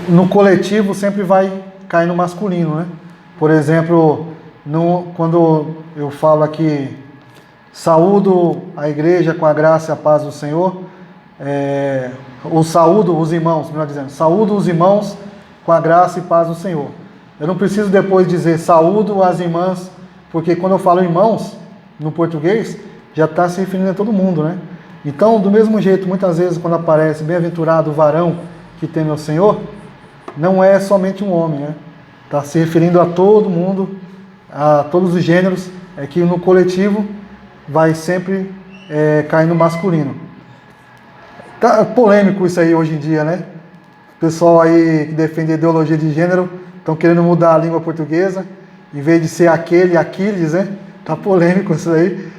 no coletivo sempre vai cair no masculino, né? Por exemplo, quando eu falo aqui, saúdo a igreja com a graça e a paz do Senhor, ou saúdo os irmãos, melhor dizendo, saúdo os irmãos com a graça e paz do Senhor. Eu não preciso depois dizer saúdo as irmãs, porque quando eu falo irmãos, no português, já está se referindo a todo mundo, né? Então, do mesmo jeito, muitas vezes quando aparece bem-aventurado o varão que teme ao Senhor, não é somente um homem, né? Está se referindo a todo mundo, a todos os gêneros, é que no coletivo vai sempre cair no masculino. Tá polêmico isso aí hoje em dia, né? O pessoal aí que defende a ideologia de gênero estão querendo mudar a língua portuguesa, em vez de ser aquele, Aquiles, né? Tá polêmico isso aí.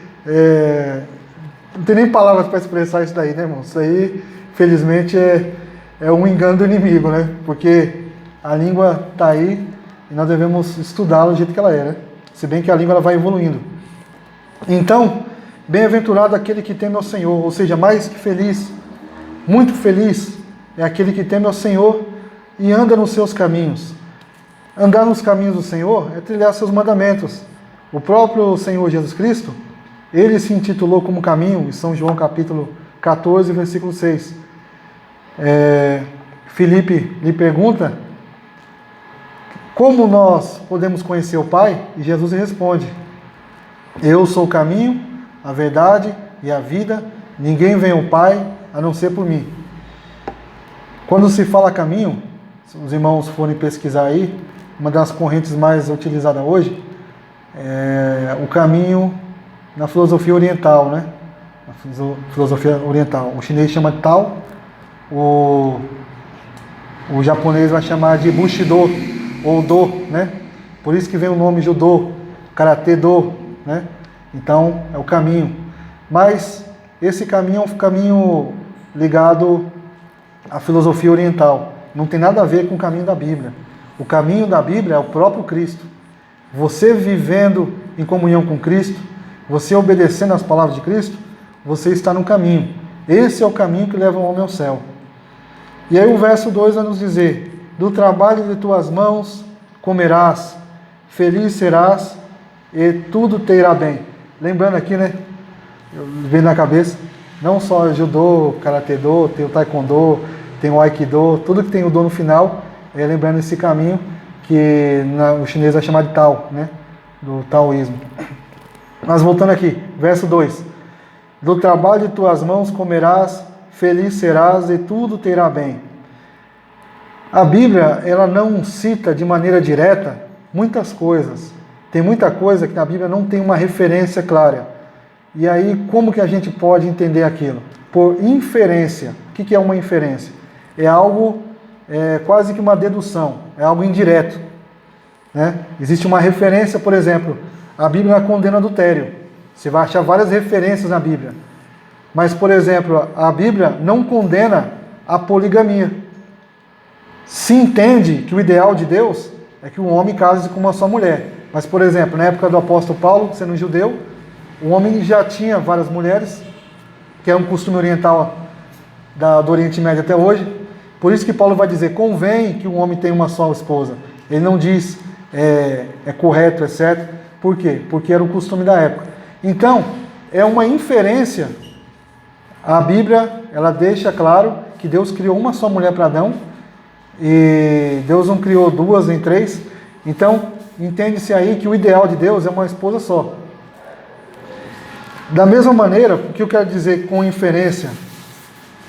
Não tem nem palavras para expressar isso daí, né, irmão? Isso aí, felizmente, é um engano do inimigo, né? Porque a língua está aí e nós devemos estudá-la do jeito que ela é, né? Se bem que a língua ela vai evoluindo. Então, bem-aventurado aquele que teme ao Senhor, ou seja, mais que feliz, muito feliz é aquele que teme ao Senhor e anda nos seus caminhos. Andar nos caminhos do Senhor é trilhar seus mandamentos. O próprio Senhor Jesus Cristo, ele se intitulou como caminho, em São João capítulo 14, versículo 6. Filipe lhe pergunta como nós podemos conhecer o Pai, e Jesus responde: eu sou o caminho, a verdade e a vida, ninguém vem ao Pai a não ser por mim. Quando se fala caminho, se os irmãos forem pesquisar aí, uma das correntes mais utilizadas hoje é o caminho na filosofia oriental, né? Na filosofia oriental. O chinês chama de Tao, o japonês vai chamar de Bushido, ou Do, né? Por isso que vem o nome Judô, Karatê Do, né? Então, é o caminho. Mas esse caminho é um caminho ligado à filosofia oriental. Não tem nada a ver com o caminho da Bíblia. O caminho da Bíblia é o próprio Cristo. Você vivendo em comunhão com Cristo, você obedecendo às palavras de Cristo, você está no caminho. Esse é o caminho que leva o homem ao céu. E aí o verso 2 vai nos dizer: do trabalho de tuas mãos comerás, feliz serás e tudo te irá bem. Lembrando aqui, né? Vem na cabeça, não só judô, karatê do, tem o taekwondo, tem o aikido, tudo que tem o do no final, lembrando esse caminho que o chinês vai chamar de Tao, né? Do taoísmo. Mas voltando aqui, verso 2: do trabalho de tuas mãos comerás, feliz serás e tudo te irá bem. A Bíblia, ela não cita de maneira direta muitas coisas. Tem muita coisa que na Bíblia não tem uma referência clara. E aí, como que a gente pode entender aquilo? Por inferência. O que é uma inferência? É algo, quase que uma dedução, é algo indireto, né? Existe uma referência, por exemplo, a Bíblia condena adultério. Você vai achar várias referências na Bíblia. Mas, por exemplo, a Bíblia não condena a poligamia. Se entende que o ideal de Deus é que o homem case com uma só mulher. Mas, por exemplo, na época do apóstolo Paulo, sendo judeu, o homem já tinha várias mulheres, que é um costume oriental do Oriente Médio até hoje. Por isso que Paulo vai dizer: convém que o homem tenha uma só esposa. Ele não diz é correto, é certo. Por quê? Porque era o costume da época. Então, é uma inferência. A Bíblia, ela deixa claro que Deus criou uma só mulher para Adão, e Deus não criou duas nem três. Então, entende-se aí que o ideal de Deus é uma esposa só. Da mesma maneira, o que eu quero dizer com inferência,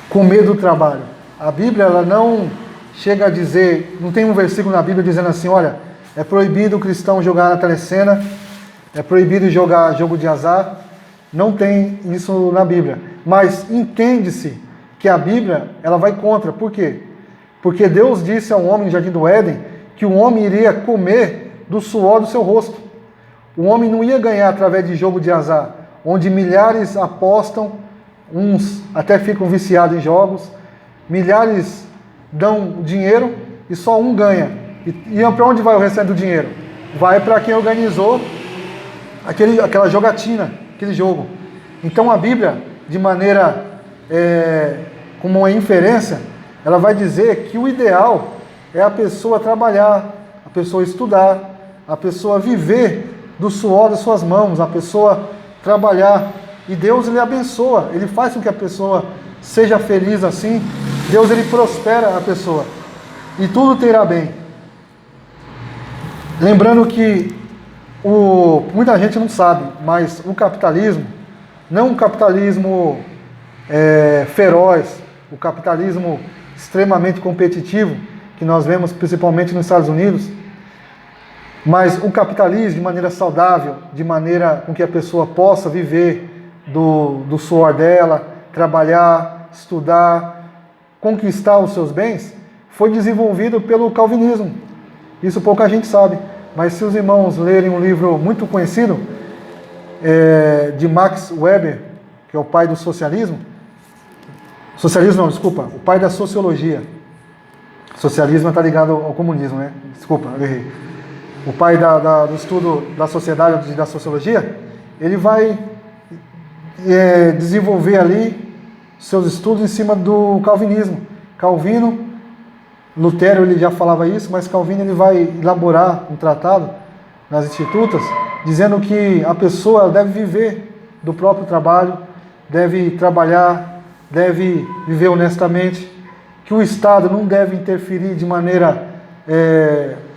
com medo do trabalho? A Bíblia, ela não chega a dizer, não tem um versículo na Bíblia dizendo assim: olha, é proibido o cristão jogar na telecena, é proibido jogar jogo de azar. Não tem isso na Bíblia. Mas entende-se que a Bíblia, ela vai contra. Por quê? Porque Deus disse ao homem no Jardim do Éden que o homem iria comer do suor do seu rosto. O homem não ia ganhar através de jogo de azar, onde milhares apostam, uns até ficam viciados em jogos, milhares dão dinheiro e só um ganha. E para onde vai o restante do dinheiro? Vai para quem organizou aquela jogatina, aquele jogo. Então a Bíblia, de maneira como uma inferência, ela vai dizer que o ideal é a pessoa trabalhar, a pessoa estudar, a pessoa viver do suor das suas mãos, a pessoa trabalhar. E Deus, Ele abençoa, Ele faz com que a pessoa seja feliz assim. Deus, Ele prospera a pessoa. E tudo terá bem. Lembrando que muita gente não sabe, mas o capitalismo, não um capitalismo feroz, o capitalismo extremamente competitivo, que nós vemos principalmente nos Estados Unidos, mas o capitalismo de maneira saudável, de maneira com que a pessoa possa viver do suor dela, trabalhar, estudar, conquistar os seus bens, foi desenvolvido pelo calvinismo. Isso pouca gente sabe, mas se os irmãos lerem um livro muito conhecido, de Max Weber, que é o pai do socialismo, o pai da sociologia. Socialismo está ligado ao comunismo, né? Desculpa, eu errei. O pai do estudo da sociedade, da sociologia, ele vai desenvolver ali seus estudos em cima do calvinismo. Calvino, Lutero ele já falava isso, mas Calvino ele vai elaborar um tratado nas Institutas, dizendo que a pessoa deve viver do próprio trabalho, deve trabalhar, deve viver honestamente, que o Estado não deve interferir de maneira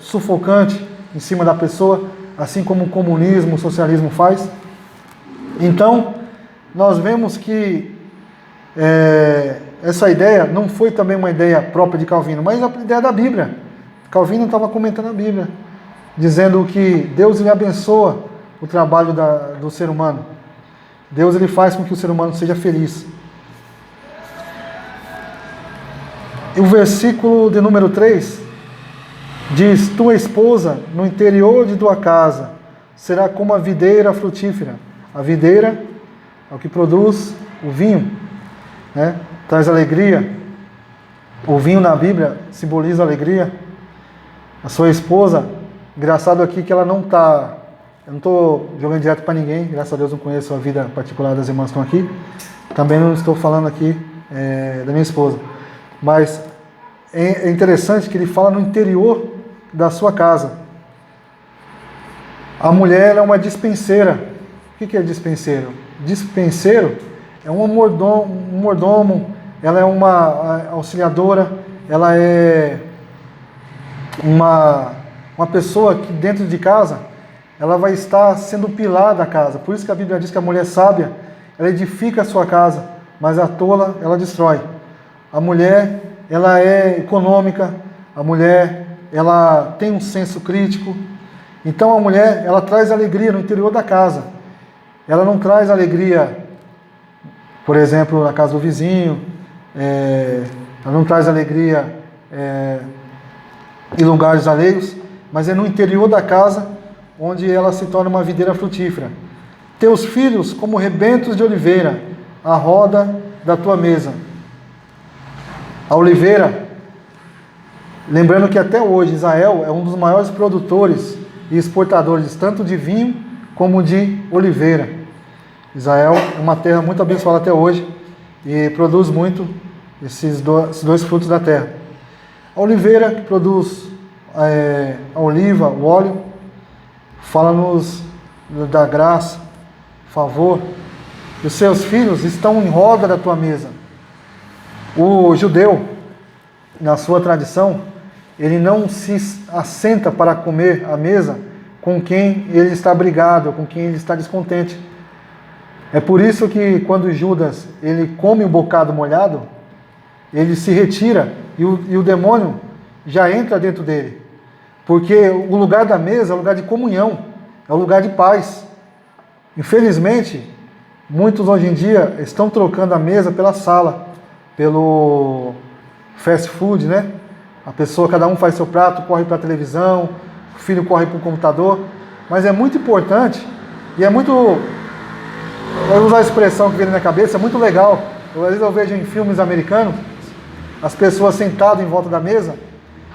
sufocante em cima da pessoa, assim como o comunismo, o socialismo faz. Então, nós vemos que essa ideia não foi também uma ideia própria de Calvino, mas a ideia da Bíblia. Calvino estava comentando a Bíblia, dizendo que Deus ele abençoa o trabalho do ser humano. Deus ele faz com que o ser humano seja feliz. E o versículo de número 3 diz: tua esposa no interior de tua casa será como a videira frutífera. A videira é o que produz o vinho, né? Traz alegria. O vinho na Bíblia simboliza alegria. A sua esposa, engraçado aqui que ela não está, eu não estou jogando direto para ninguém, graças a Deus não conheço a vida particular das irmãs que estão aqui, também não estou falando aqui da minha esposa, mas é interessante que ele fala no interior da sua casa. A mulher é uma dispenseira. O que é dispenseiro? Dispenseiro é um mordomo, ela é uma auxiliadora, ela é uma pessoa que dentro de casa, ela vai estar sendo o pilar da casa. Por isso que a Bíblia diz que a mulher sábia, ela edifica a sua casa, mas a tola, ela destrói. A mulher, ela é econômica, a mulher, ela tem um senso crítico. Então a mulher, ela traz alegria no interior da casa. Ela não traz alegria, por exemplo, na casa do vizinho, ela não traz alegria em lugares alheios, mas é no interior da casa onde ela se torna uma videira frutífera. Teus filhos como rebentos de oliveira, à roda da tua mesa. A oliveira, lembrando que até hoje Israel é um dos maiores produtores e exportadores tanto de vinho como de oliveira. Israel é uma terra muito abençoada até hoje e produz muito esses dois frutos da terra. A oliveira, que produz a oliva, o óleo, fala-nos da graça, favor. E os seus filhos estão em roda da tua mesa. O judeu, na sua tradição, ele não se assenta para comer à mesa com quem ele está brigado, com quem ele está descontente. É por isso que quando Judas ele come um bocado molhado, ele se retira e o demônio já entra dentro dele. Porque o lugar da mesa é o lugar de comunhão, é o lugar de paz. Infelizmente, muitos hoje em dia estão trocando a mesa pela sala, pelo fast food, né? A pessoa, cada um faz seu prato, corre para a televisão, o filho corre para o computador. Mas é muito importante e é muito... Eu vou usar a expressão que vem na minha cabeça, é muito legal. Às vezes eu vejo em filmes americanos as pessoas sentadas em volta da mesa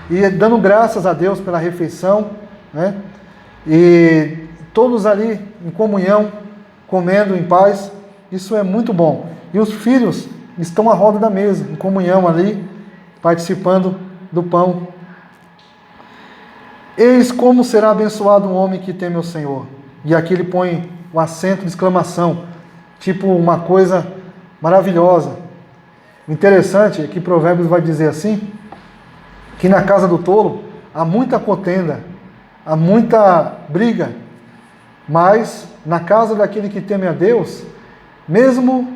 e dando graças a Deus pela refeição, né? E todos ali em comunhão, comendo em paz. Isso é muito bom. E os filhos estão à roda da mesa, em comunhão ali, participando do pão Eis como será abençoado um homem que teme o Senhor. E aqui ele põe o acento de exclamação, tipo uma coisa maravilhosa. O interessante é que Provérbios vai dizer assim, que na casa do tolo há muita contenda, há muita briga, mas na casa daquele que teme a Deus, mesmo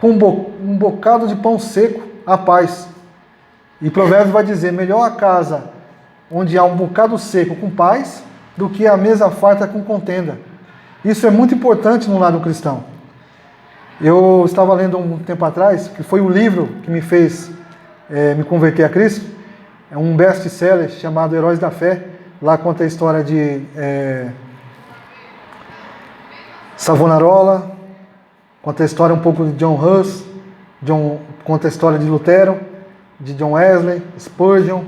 com um bocado de pão seco, há paz. E Provérbios vai dizer, melhor a casa onde há um bocado seco com paz, do que a mesa farta com contenda. Isso é muito importante no lado cristão. Eu estava lendo um tempo atrás, que foi o livro que me fez me converter a Cristo, é um best-seller chamado Heróis da Fé. Lá conta a história de Savonarola, conta a história um pouco de John Huss, conta a história de Lutero, de John Wesley, Spurgeon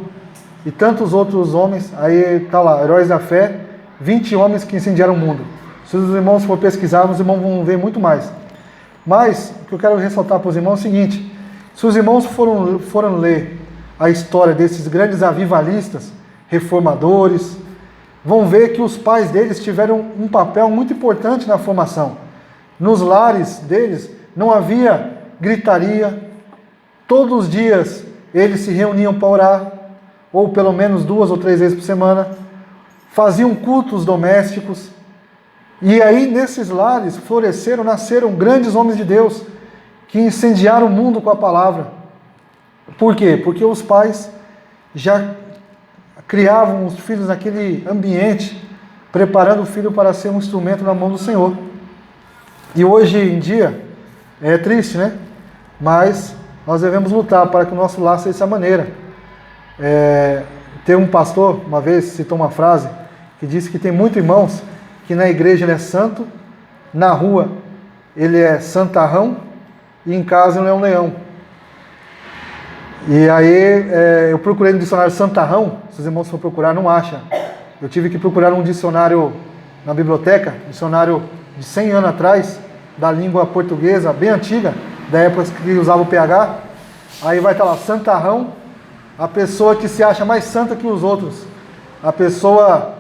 e tantos outros homens. Aí está lá, Heróis da Fé, 20 homens que incendiaram o mundo. Se os irmãos for pesquisar, os irmãos vão ver muito mais. Mas o que eu quero ressaltar para os irmãos é o seguinte: se os irmãos foram ler a história desses grandes avivalistas, reformadores, vão ver que os pais deles tiveram um papel muito importante na formação. Nos lares deles não havia gritaria, todos os dias eles se reuniam para orar, ou pelo menos 2 ou 3 vezes por semana, faziam cultos domésticos, e aí nesses lares floresceram, nasceram grandes homens de Deus, que incendiaram o mundo com a palavra. Por quê? Porque os pais já criavam os filhos naquele ambiente, preparando o filho para ser um instrumento na mão do Senhor. E hoje em dia, é triste, né? Mas nós devemos lutar para que o nosso lar seja dessa maneira. Tem um pastor, uma vez, citou uma frase, que disse que tem muitos irmãos que na igreja ele é santo, na rua ele é santarrão, e em casa ele é um leão. E aí eu procurei no dicionário santarrão, se os irmãos for procurar, não acha. Eu tive que procurar um dicionário na biblioteca, dicionário de 100 anos atrás, da língua portuguesa, bem antiga, da época que usava o PH. Aí vai estar lá, santarrão, a pessoa que se acha mais santa que os outros, a pessoa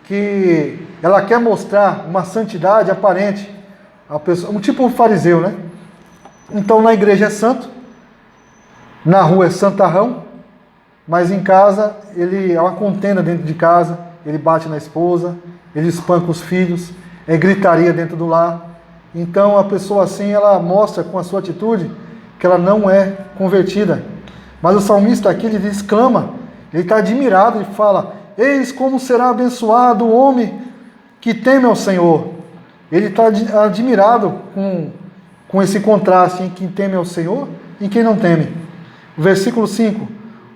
que ela quer mostrar uma santidade aparente, a pessoa, um tipo um fariseu, né? Então na igreja é santo, na rua é santarrão, mas em casa ele é uma contenda dentro de casa, ele bate na esposa, ele espanca os filhos, é gritaria dentro do lar. Então a pessoa assim, ela mostra com a sua atitude que ela não é convertida. Mas o salmista aqui, ele exclama, ele está admirado, ele fala: eis como será abençoado o homem que teme ao Senhor. Ele está admirado com esse contraste em quem teme ao Senhor e quem não teme. Versículo 5: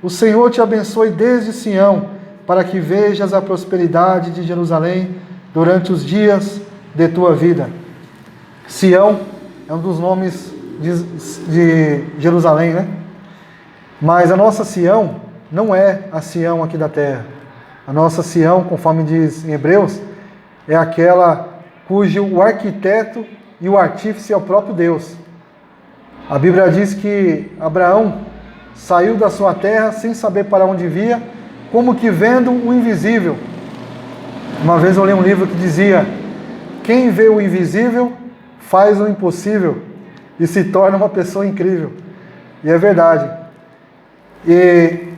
o Senhor te abençoe desde Sião, para que vejas a prosperidade de Jerusalém durante os de tua vida. Sião é um dos nomes de Jerusalém, né? Mas a nossa Sião não é a Sião aqui da terra. A nossa Sião, conforme diz em Hebreus, é aquela cujo o arquiteto e o artífice é o próprio Deus. A Bíblia diz que Abraão saiu da sua terra sem saber para onde via, como que vendo o invisível. Uma vez eu li um livro que dizia: quem vê o invisível faz o impossível e se torna uma pessoa incrível. E é verdade. E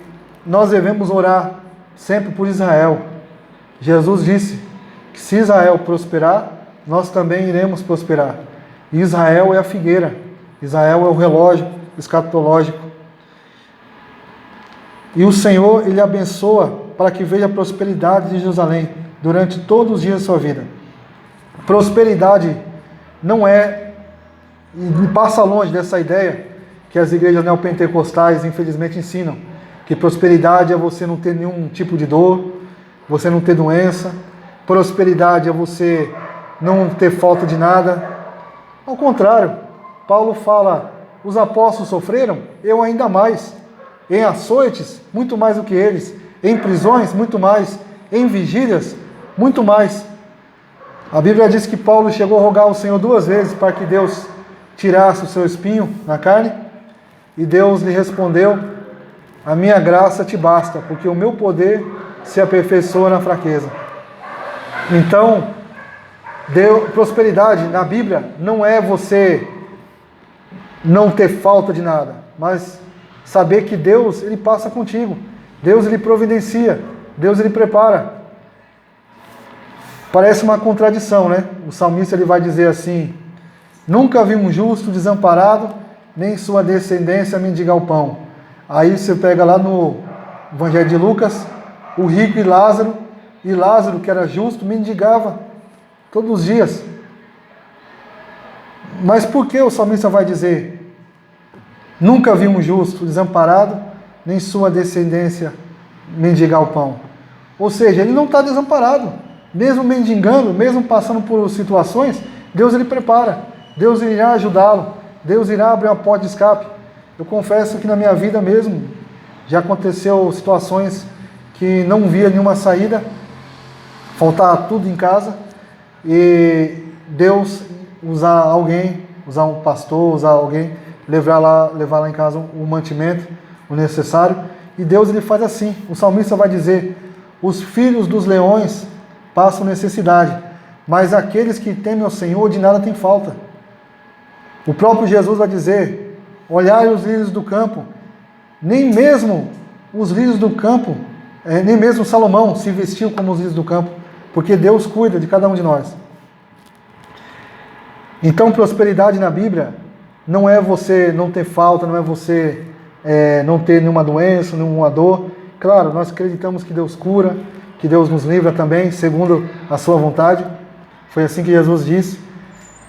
nós devemos orar sempre por Israel. Jesus disse que se Israel prosperar, nós também iremos prosperar. E Israel é a figueira, Israel é o relógio escatológico. E o Senhor, Ele abençoa para que veja a prosperidade de Jerusalém durante todos os dias da sua vida. Prosperidade não é, e passa longe dessa ideia que as igrejas neopentecostais infelizmente ensinam, que prosperidade é você não ter nenhum tipo de dor, você não ter doença, prosperidade é você não ter falta de nada. Ao contrário, Paulo fala: os apóstolos sofreram, eu ainda mais, em açoites, muito mais do que eles, em prisões, muito mais, em vigílias, muito mais. A Bíblia diz que Paulo chegou a rogar ao Senhor 2 vezes para que Deus tirasse o seu espinho na carne, e Deus lhe respondeu: a minha graça te basta, porque o meu poder se aperfeiçoa na fraqueza. Então, prosperidade na Bíblia não é você não ter falta de nada, mas saber que Deus, Ele passa contigo. Deus, Ele providencia. Deus, Ele prepara. Parece uma contradição, né? O salmista, ele vai dizer assim: nunca vi um justo desamparado, nem sua descendência mendigar o pão. Aí você pega lá no Evangelho de Lucas, o rico e Lázaro, que era justo, mendigava todos os dias. Mas por que o salmista vai dizer: nunca vi um justo desamparado, nem sua descendência mendigar o pão? Ou seja, ele não está desamparado. Mesmo mendigando, mesmo passando por situações, Deus, Ele prepara. Deus irá ajudá-lo. Deus irá abrir uma porta de escape. Eu confesso que na minha vida mesmo, já aconteceu situações que não via nenhuma saída, faltava tudo em casa, e Deus usar alguém, usar um pastor, usar alguém, levar lá em casa o mantimento, o necessário, e Deus, Ele faz assim. O salmista vai dizer: os filhos dos leões passam necessidade, mas aqueles que temem ao Senhor de nada têm falta. O próprio Jesus vai dizer: olhai os lírios do campo, nem mesmo os lírios do campo, nem mesmo Salomão se vestiu como os lírios do campo, porque Deus cuida de cada um de nós. Então, prosperidade na Bíblia não é você não ter falta, não é você não ter nenhuma doença, nenhuma dor. Claro, nós acreditamos que Deus cura, que Deus nos livra também, segundo a sua vontade. Foi assim que Jesus disse,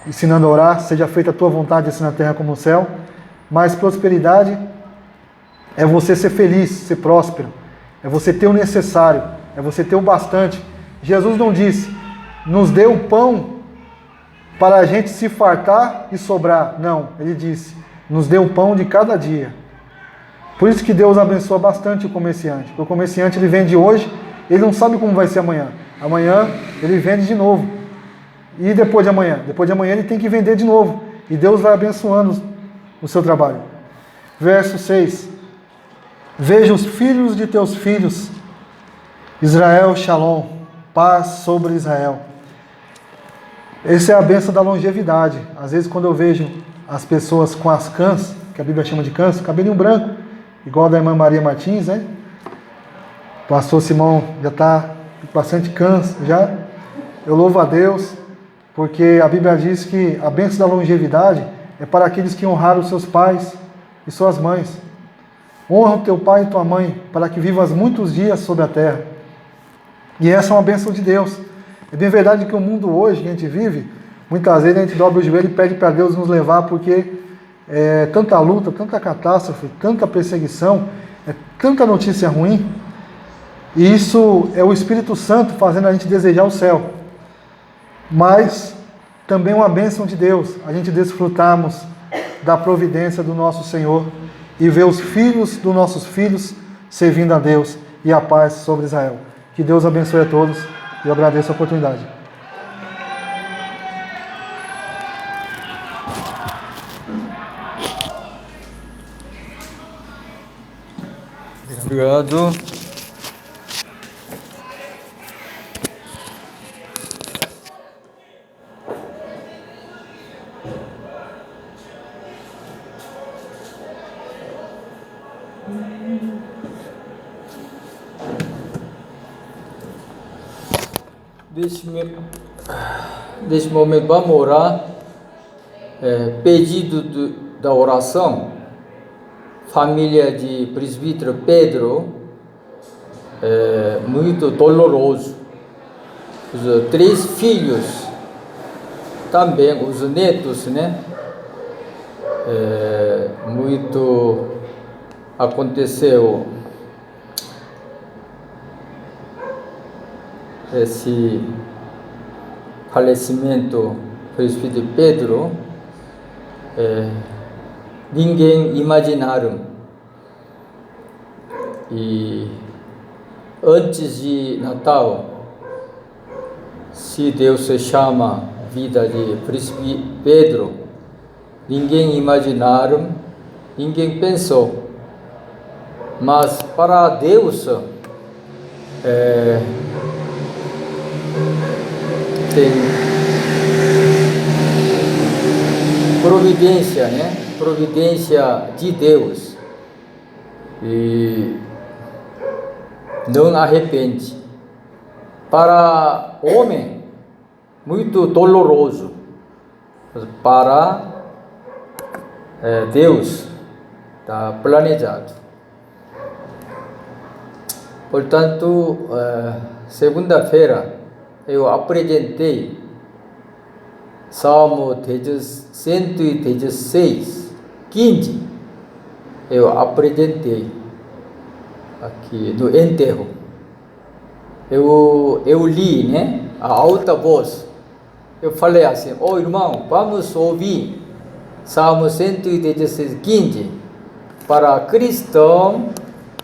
ensinando a orar: seja feita a tua vontade, assim na terra como no céu. Mas prosperidade é você ser feliz, ser próspero, é você ter o necessário, é você ter o bastante. Jesus não disse: nos dê o pão para a gente se fartar e sobrar. Não, Ele disse: nos dê o pão de cada dia. Por isso que Deus abençoa bastante o comerciante. Porque o comerciante, ele vende hoje, ele não sabe como vai ser amanhã. Amanhã ele vende de novo. E depois de amanhã? Depois de amanhã ele tem que vender de novo. E Deus vai abençoando o seu trabalho. Verso 6. Veja os filhos de teus filhos, Israel, Shalom, paz sobre Israel. Essa é a bênção da longevidade. Às vezes quando eu vejo as pessoas com as cãs, que a Bíblia chama de cãs, cabelinho branco, igual a da irmã Maria Martins, né? O pastor Simão já está bastante cãs já. Eu louvo a Deus, porque a Bíblia diz que a bênção da longevidade é para aqueles que honraram os seus pais e suas mães. Honra o teu pai e tua mãe, para que vivas muitos dias sobre a terra. E essa é uma bênção de Deus. É bem verdade que o mundo hoje que a gente vive, muitas vezes a gente dobra o joelho e pede para Deus nos levar, porque é tanta luta, tanta catástrofe, tanta perseguição, é tanta notícia ruim. E isso é o Espírito Santo fazendo a gente desejar o céu. Mas também é uma bênção de Deus, a gente desfrutarmos da providência do nosso Senhor e ver os filhos dos nossos filhos servindo a Deus e a paz sobre Israel. Que Deus abençoe a todos e eu agradeço a oportunidade. Obrigado. Neste momento vamos orar, pedido da oração, família de presbítero Pedro, muito doloroso, os 3 filhos, também os netos, né? Muito aconteceu esse falecimento do presbítero Pedro, ninguém imaginaram. E antes de Natal, se Deus se chama vida de presbítero Pedro, ninguém imaginaram, ninguém pensou. Mas para Deus, tem providência, né? Providência de Deus. E não arrepende. Para homem, muito doloroso. Para Deus, está planejado. Portanto, segunda-feira eu apresentei Salmo 116, 15. Eu apresentei aqui no enterro. Eu li, né? A alta voz. Eu falei assim: irmão, vamos ouvir Salmo 116, 15. Para cristão,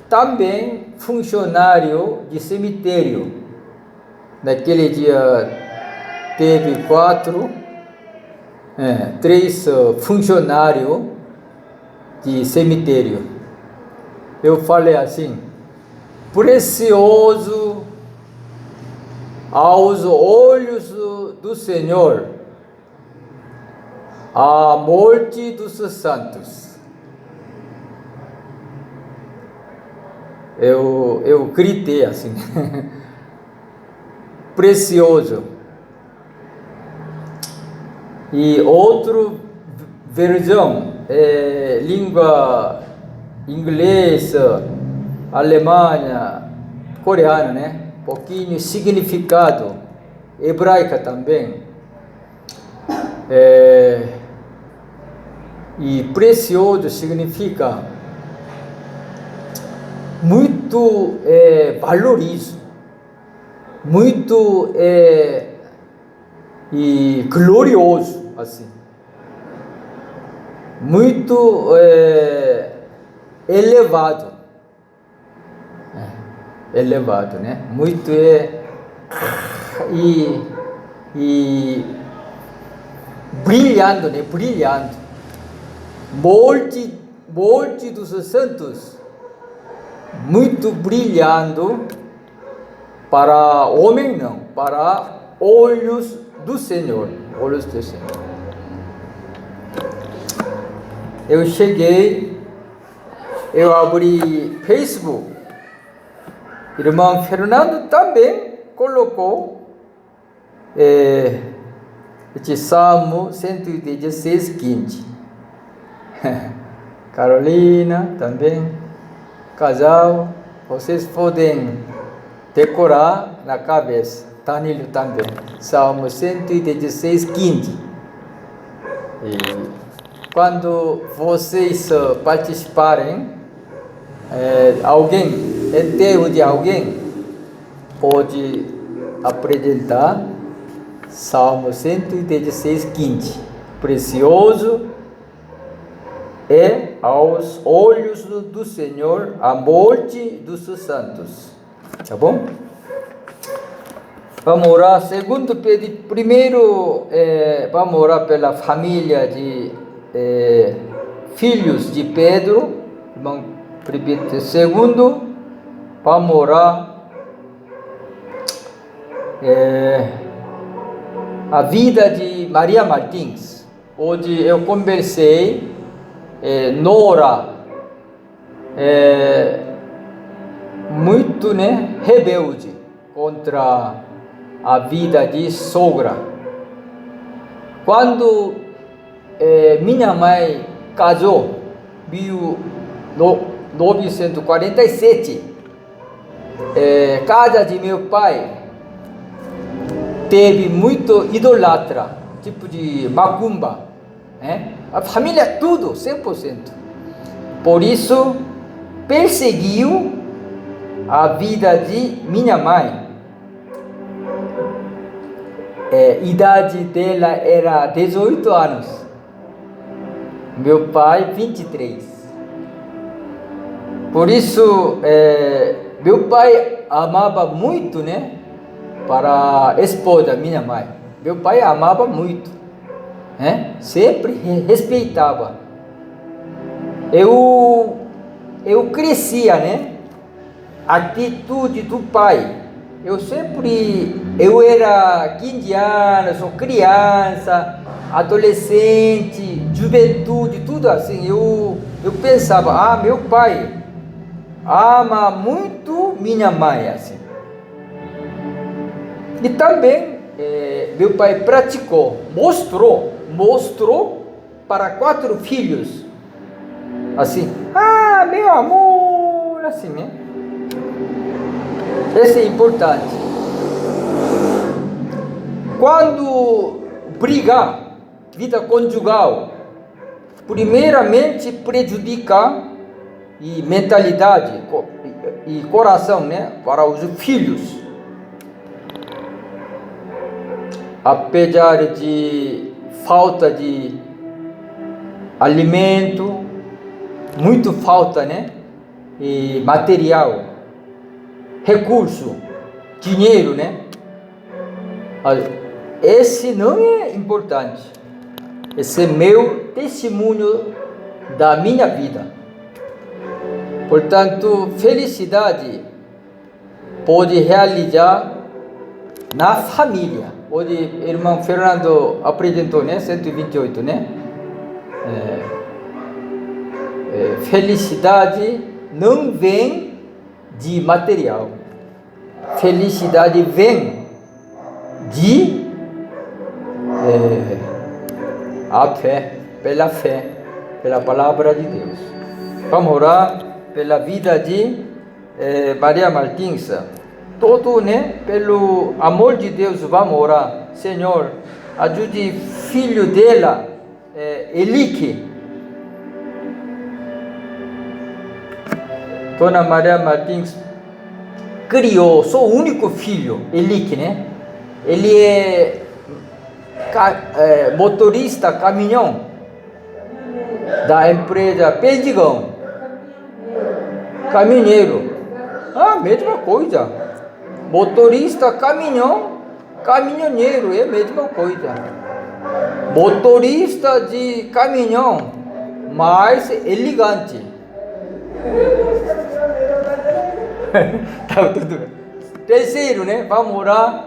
também funcionário de cemitério. Naquele dia teve 3 funcionários de cemitério. Eu falei assim: precioso aos olhos do Senhor a morte dos santos. Eu gritei assim, precioso. E outra versão, língua inglesa, alemã, coreana, né? Pouquinho significado, hebraica também. E precioso significa muito valorizo, muito e glorioso, assim, muito elevado, elevado, né? Muito e brilhando, né? Brilhando. Morte dos santos, muito brilhando para homem não, para olhos do Senhor, olhos do Senhor. Eu cheguei, eu abri Facebook, irmão Fernando também colocou este Salmo 116, 15. Carolina também, casal, vocês podem decorar na cabeça. Danilo também, Salmo 116, 15. E quando vocês participarem, alguém, enterro de alguém, pode apresentar Salmo 116, 15. Precioso é aos olhos do Senhor a morte dos santos. Tá bom? Vamos orar. Segundo pedido, primeiro vamos orar pela família de filhos de Pedro, irmão Pribito. Segundo, vamos orar a vida de Maria Martins. Hoje eu conversei, Nora, muito, né, rebelde contra a vida de sogra. Quando minha mãe casou, 1947, casa de meu pai teve muito idolatra, tipo de macumba, né? A família tudo, 100%. Por isso, perseguiu a vida de minha mãe. Idade dela era 18 anos. Meu pai, 23. Por isso, meu pai amava muito, né? Para a esposa, minha mãe. Meu pai amava muito, né? Sempre respeitava. Eu crescia, né? atitude do pai. Eu era 15 anos, sou criança, adolescente, juventude, tudo assim. Eu pensava, meu pai ama muito minha mãe, assim. E também meu pai praticou, mostrou para 4 filhos, assim, meu amor, assim, né? Esse é importante. Quando brigar, vida conjugal, primeiramente prejudica e mentalidade e coração, né, para os filhos. Apesar de falta de alimento, muito falta, né, e material, recurso, dinheiro, né? Esse não é importante. Esse é meu testemunho da minha vida. Portanto, felicidade pode realizar na família. Hoje, irmão Fernando apresentou, né? 128, né? Felicidade não vem de material. Felicidade vem de a fé, pela palavra de Deus. Vamos orar pela vida de Maria Martins. Todo, né? Pelo amor de Deus, vamos orar. Senhor, ajude filho dela, Elique. Dona Maria Martins criou, sou o único filho, Elique, né? Ele é motorista caminhão da empresa Perdigão, caminheiro, mesma coisa, motorista caminhão, caminhoneiro, é a mesma coisa, motorista de caminhão, mais elegante. Tá tudo bem. Terceiro, né? Vamos orar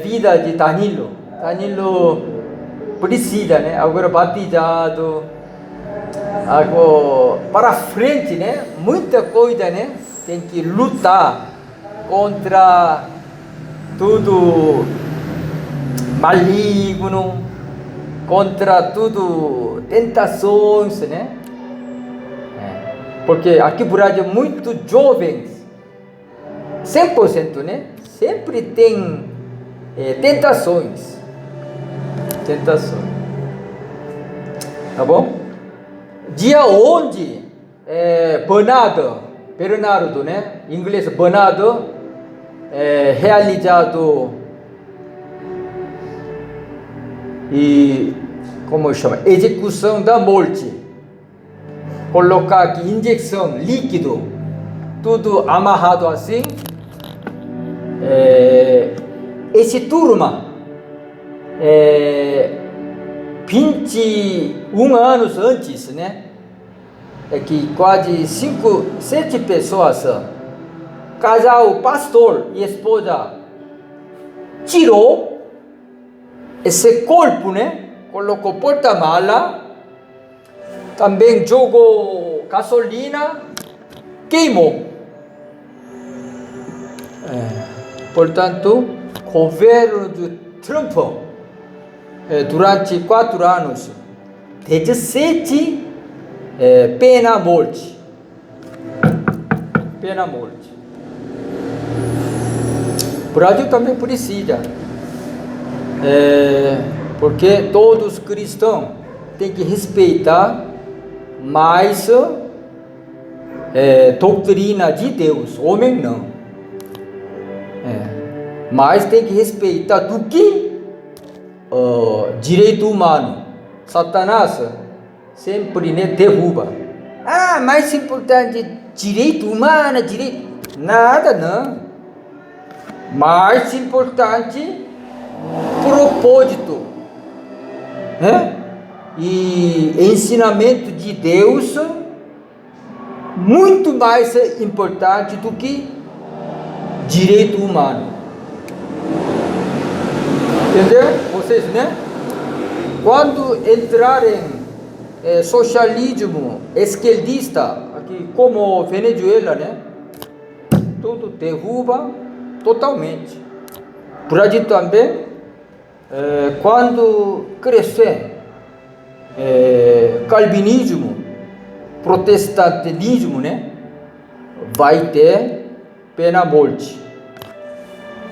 vida de Danilo. Danilo precisa, né? Agora batizado. Agora para frente, né? Muita coisa, né? Tem que lutar contra tudo maligno, contra tudo tentações, né? Porque aqui no Brasil muito jovens, 100%, né? Sempre tem tentações. Tá bom? Dia onde Bernardo, né? Em inglês, Bernardo, realizado e, como chama? Execução da morte. Colocar aqui injeção, líquido, tudo amarrado assim. Esse turma, 21 anos antes, né? Que quase 7 pessoas, casal, pastor e esposa, tirou esse corpo, né? Colocou porta-mala, também jogou gasolina, queimou. Portanto, governo de Trump, durante 4 anos, 17 pena morte. O Brasil também precisa, porque todos cristãos têm que respeitar mais doutrina de Deus, homem não. Mas tem que respeitar do que direito humano. Satanás sempre, né, derruba. Mais importante direito humano, nada não. Mais importante propósito, né? E ensinamento de Deus muito mais importante do que direito humano. Entendeu? Vocês, né? Quando entrarem socialismo esquerdista, aqui como Venezuela, né? Tudo derruba totalmente. Brasil também, quando crescer calvinismo, protestantismo, né? Vai ter pena morte.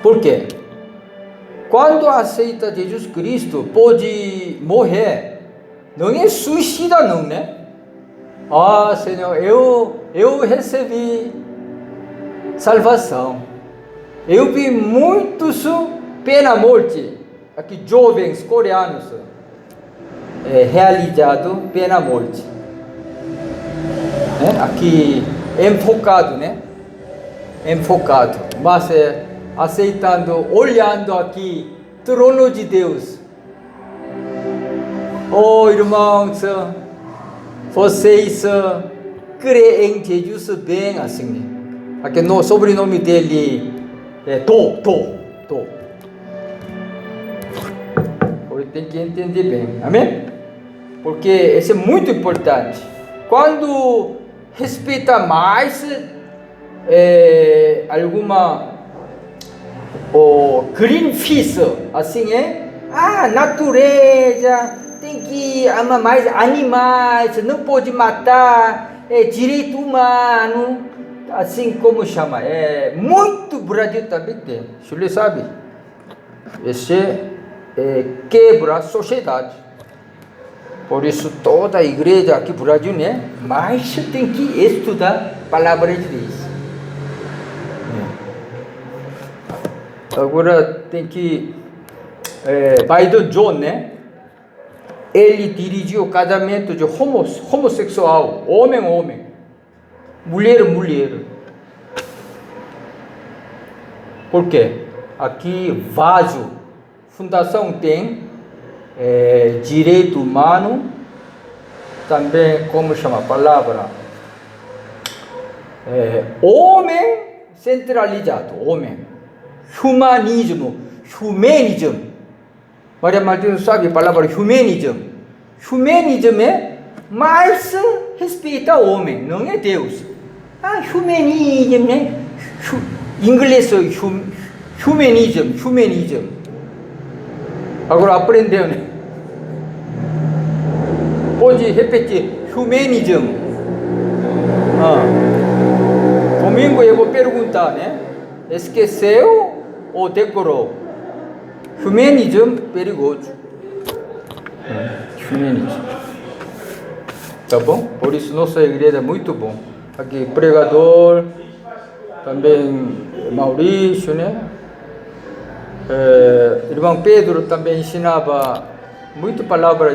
Por quê? Quando aceita Jesus Cristo, pode morrer. Não é suicida não, né? Ah, Senhor, eu recebi salvação. Eu vi muitos pena morte. Aqui jovens coreanos realizado pena morte. Aqui enfocado, né? Enfocado. Mas aceitando, olhando aqui, trono de Deus. Oh, irmãos, vocês creem em Jesus bem assim, né? Aqui no sobrenome dele é To. Tem que entender bem, amém? Porque isso é muito importante. Quando respeita mais alguma Greenpeace, assim natureza, tem que amar mais animais, não pode matar, direito humano, assim como chama, muito Brasil também tem, você sabe, esse quebra a sociedade. Por isso toda a igreja aqui no Brasil, né, mais tem que estudar a palavra de Deus. Agora tem que Biden John, né? Ele dirigiu o casamento de homossexual, homem, mulher. Por quê? Aqui vaso, fundação tem direito humano, também como chama a palavra? Homem centralizado, homem. Humanismo. Maria Martins sabe a palavra humanismo. Humanismo mais respeita o homem, não é Deus. Humanismo, né? Inglês, humanismo. Agora aprendeu, né? Pode repetir, humanismo. Domingo eu vou perguntar, né? Esqueceu ou decorou? Humanismo perigoso. Humanismo. Tá bom? Por isso nossa igreja é muito bom. Aqui pregador, também Maurício, né? Irmão Pedro também ensinava muito palavra